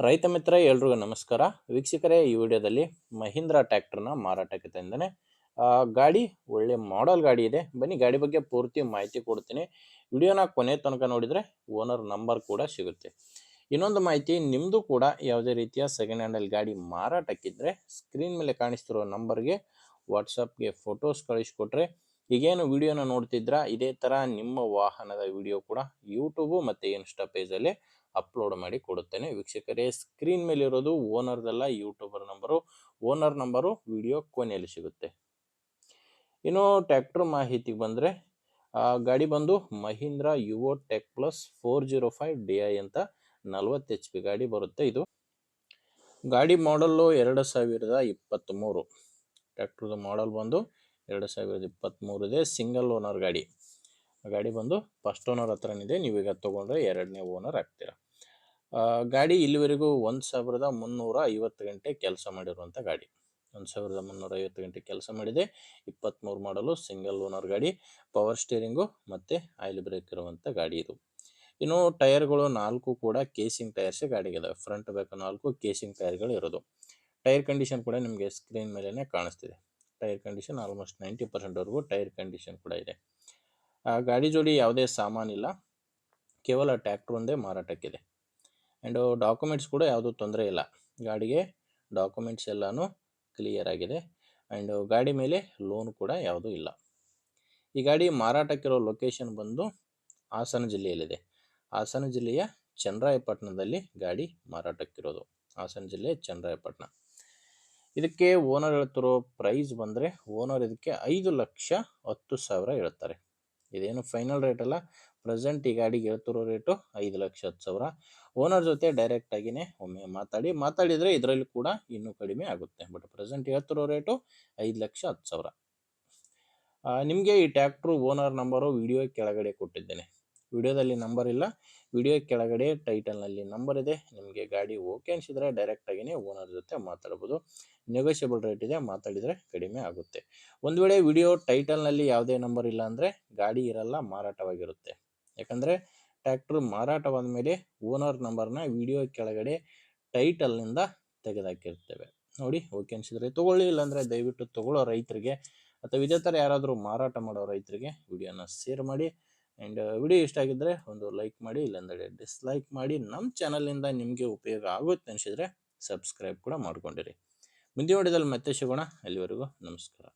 ರೈತ ಮಿತ್ರ ಎಲ್ರಿಗೂ ನಮಸ್ಕಾರ. ವೀಕ್ಷಕರೇ, ಈ ವಿಡಿಯೋದಲ್ಲಿ ಮಹೀಂದ್ರಾ ಟ್ರ್ಯಾಕ್ಟರ್ನ ಮಾರಾಟಕ್ಕೆ ತಂದೇನೆ. ಗಾಡಿ ಒಳ್ಳೆ ಮಾಡೆಲ್ ಗಾಡಿ ಇದೆ. ಬನ್ನಿ ಗಾಡಿ ಬಗ್ಗೆ ಪೂರ್ತಿ ಮಾಹಿತಿ ಕೊಡ್ತೀನಿ. ವಿಡಿಯೋನ ಕೊನೆ ತನಕ ನೋಡಿದರೆ ಓನರ್ ನಂಬರ್ ಕೂಡ ಸಿಗುತ್ತೆ. ಇನ್ನೊಂದು ಮಾಹಿತಿ, ನಿಮ್ಮದು ಕೂಡ ಯಾವುದೇ ರೀತಿಯ ಸೆಕೆಂಡ್ ಹ್ಯಾಂಡಲ್ ಗಾಡಿ ಮಾರಾಟಕ್ಕಿದ್ರೆ ಸ್ಕ್ರೀನ್ ಮೇಲೆ ಕಾಣಿಸ್ತಿರೋ ನಂಬರ್ಗೆ ವಾಟ್ಸಪ್ಗೆ ಫೋಟೋಸ್ ಕಳಿಸ್ಕೊಟ್ರೆ, ಈಗೇನು ವಿಡಿಯೋನ ನೋಡ್ತಿದ್ರ ಇದೇ ಥರ ನಿಮ್ಮ ವಾಹನದ ವಿಡಿಯೋ ಕೂಡ ಯೂಟ್ಯೂಬು ಮತ್ತು ಇನ್ಸ್ಟಾ ಪೇಜಲ್ಲಿ ಅಪ್ಲೋಡ್ ಮಾಡಿ ಕೊಡುತ್ತೇನೆ. ವೀಕ್ಷಕರೇ, ಸ್ಕ್ರೀನ್ ಮೇಲೆ ಇರೋದು ಓನರ್ದಲ್ಲ, YouTuber number. Owner number video ಕೊನೆಯಲ್ಲಿ ಸಿಗುತ್ತೆ. ಇನ್ನು ಟ್ರ್ಯಾಕ್ಟರ್ ಮಾಹಿತಿಗೆ ಬಂದರೆ, ಗಾಡಿ ಬಂದು Mahindra Yuvo tech plus 405 DI ಅಂತ 40 HP ಗಾಡಿ ಬರುತ್ತೆ. ಇದು ಗಾಡಿ ಮಾಡಲ್ಲು 2023. ಟ್ರ್ಯಾಕ್ಟರ್ದು ಮಾಡಲ್ ಬಂದು 2023 ಇದೆ. ಸಿಂಗಲ್ ಓನರ್ ಗಾಡಿ. ಗಾಡಿ ಬಂದು ಫಸ್ಟ್ ಓನರ್ ಹತ್ರನಿದೆ. ನೀವೀಗ ತೊಗೊಂಡ್ರೆ ಎರಡನೇ ಓನರ್ ಆಗ್ತೀರಾ. ಗಾಡಿ ಇಲ್ಲಿವರೆಗೂ 1350 ಗಂಟೆ ಕೆಲಸ ಮಾಡಿರುವಂಥ ಗಾಡಿ. 1350 ಗಂಟೆ ಕೆಲಸ ಮಾಡಿದೆ. 23 ಮಾಡಲು, ಸಿಂಗಲ್ ಓನರ್ ಗಾಡಿ, ಪವರ್ ಸ್ಟೀರಿಂಗು ಮತ್ತು ಆಯಿಲ್ ಬ್ರೇಕ್ ಇರುವಂಥ ಗಾಡಿ ಇದು. ಇನ್ನು ಟೈರ್ಗಳು 4 ಕೂಡ ಕೇಸಿಂಗ್ ಟೈರ್ಸೇ ಗಾಡಿಗಿದಾವೆ. ಫ್ರಂಟ್ ಬ್ಯಾಕ್ 4 ಕೇಸಿಂಗ್ ಟೈರ್ಗಳು ಇರೋದು. ಟೈರ್ ಕಂಡೀಷನ್ ಕೂಡ ನಿಮಗೆ ಸ್ಕ್ರೀನ್ ಮೇಲೇ ಕಾಣಿಸ್ತಿದೆ. ಟೈರ್ ಕಂಡೀಷನ್ ಆಲ್ಮೋಸ್ಟ್ 90%ವರೆಗೂ ಟೈರ್ ಕಂಡೀಷನ್ ಕೂಡ ಇದೆ. ಗಾಡಿ ಜೋಡಿ ಯಾವುದೇ ಸಾಮಾನಿಲ್ಲ, ಕೇವಲ ಟ್ರ್ಯಾಕ್ಟರ್ ಒಂದೇ ಮಾರಾಟಕ್ಕಿದೆ. ಆ್ಯಂಡ್ ಡಾಕ್ಯುಮೆಂಟ್ಸ್ ಕೂಡ ಯಾವುದೂ ತೊಂದರೆ ಇಲ್ಲ. ಗಾಡಿಗೆ ಡಾಕ್ಯುಮೆಂಟ್ಸ್ ಎಲ್ಲನೂ ಕ್ಲಿಯರ್ ಆಗಿದೆ. ಆ್ಯಂಡ್ ಗಾಡಿ ಮೇಲೆ ಲೋನ್ ಕೂಡ ಯಾವುದೂ ಇಲ್ಲ. ಈ ಗಾಡಿ ಮಾರಾಟಕ್ಕಿರೋ ಲೊಕೇಶನ್ ಬಂದು ಹಾಸನ ಜಿಲ್ಲೆಯಲ್ಲಿದೆ. ಹಾಸನ ಜಿಲ್ಲೆಯ ಚನ್ನರಾಯಪಟ್ಟಣದಲ್ಲಿ ಗಾಡಿ ಮಾರಾಟಕ್ಕಿರೋದು. ಹಾಸನ ಜಿಲ್ಲೆ ಚನ್ನರಾಯಪಟ್ಟಣ. ಇದಕ್ಕೆ ಓನರ್ ಹೇಳ್ತಿರೋ ಪ್ರೈಸ್ ಬಂದರೆ, ಓನರ್ ಇದಕ್ಕೆ 5,10,000 ಹೇಳ್ತಾರೆ. ಇದೇನು ಫೈನಲ್ ರೇಟ್ ಅಲ್ಲ. ಪ್ರೆಸೆಂಟ್ ಈ ಗಾಡಿಗೆ ಹೇಳ್ತಿರೋ ರೇಟು 5,10,000. ಓನರ್ ಜೊತೆ ಡೈರೆಕ್ಟಾಗಿಯೇ ಒಮ್ಮೆ ಮಾತಾಡಿದರೆ ಇದರಲ್ಲಿ ಕೂಡ ಇನ್ನೂ ಕಡಿಮೆ ಆಗುತ್ತೆ. ಬಟ್ ಪ್ರೆಸೆಂಟ್ ಹೇಳ್ತಿರೋ ರೇಟು 5,10,000. ನಿಮಗೆ ಈ ಟ್ರ್ಯಾಕ್ಟ್ರು ಓನರ್ ನಂಬರು ವಿಡಿಯೋ ಕೆಳಗಡೆ ಕೊಟ್ಟಿದ್ದೇನೆ. ವಿಡಿಯೋದಲ್ಲಿ ನಂಬರ್ ಇಲ್ಲ, ವಿಡಿಯೋ ಕೆಳಗಡೆ ಟೈಟಲ್ನಲ್ಲಿ ನಂಬರ್ ಇದೆ. ನಿಮಗೆ ಗಾಡಿ ಓಕೆ ಅನಿಸಿದರೆ ಡೈರೆಕ್ಟಾಗಿಯೇ ಓನರ್ ಜೊತೆ ಮಾತಾಡ್ಬೋದು. ನೆಗೋಷಿಯಬಲ್ ರೇಟ್ ಇದೆ, ಮಾತಾಡಿದರೆ ಕಡಿಮೆ ಆಗುತ್ತೆ. ಒಂದು ವೇಳೆ ವಿಡಿಯೋ ಟೈಟಲ್ನಲ್ಲಿ ಯಾವುದೇ ನಂಬರ್ ಇಲ್ಲ ಅಂದರೆ ಗಾಡಿ ಇರಲ್ಲ, ಮಾರಾಟವಾಗಿರುತ್ತೆ. ಯಾಕಂದರೆ ಟ್ರ್ಯಾಕ್ಟ್ರು ಮಾರಾಟವಾದ ಮೇಲೆ ಓನರ್ ನಂಬರ್ನ ವಿಡಿಯೋ ಕೆಳಗಡೆ ಟೈಟಲ್ನಿಂದ ತೆಗೆದುಹಾಕಿರ್ತೇವೆ. ನೋಡಿ, ಓಕೆ ಅನಿಸಿದರೆ ತೊಗೊಳ್ಳಿ, ಇಲ್ಲಾಂದರೆ ದಯವಿಟ್ಟು ತೊಗೊಳ್ಳೋ ರೈತರಿಗೆ ಅಥವಾ ಇದೇ ಥರ ಯಾರಾದರೂ ಮಾರಾಟ ಮಾಡೋ ರೈತರಿಗೆ ವಿಡಿಯೋನ ಶೇರ್ ಮಾಡಿ. ಆ್ಯಂಡ್ ವಿಡಿಯೋ ಇಷ್ಟ ಆಗಿದ್ದರೆ ಒಂದು ಲೈಕ್ ಮಾಡಿ, ಇಲ್ಲಾಂದರೆ ಡಿಸ್ಲೈಕ್ ಮಾಡಿ. ನಮ್ಮ ಚಾನಲಿಂದ ನಿಮಗೆ ಉಪಯೋಗ ಆಗುತ್ತೆ ಅನಿಸಿದರೆ ಸಬ್ಸ್ಕ್ರೈಬ್ ಕೂಡ ಮಾಡ್ಕೊಂಡಿರಿ. ಮುಂದಿನ ವಿಡಿಯೋದಲ್ಲಿ ಮತ್ತೆ ಸಿಗೋಣ. ಅಲ್ಲಿವರೆಗೂ ನಮಸ್ಕಾರ.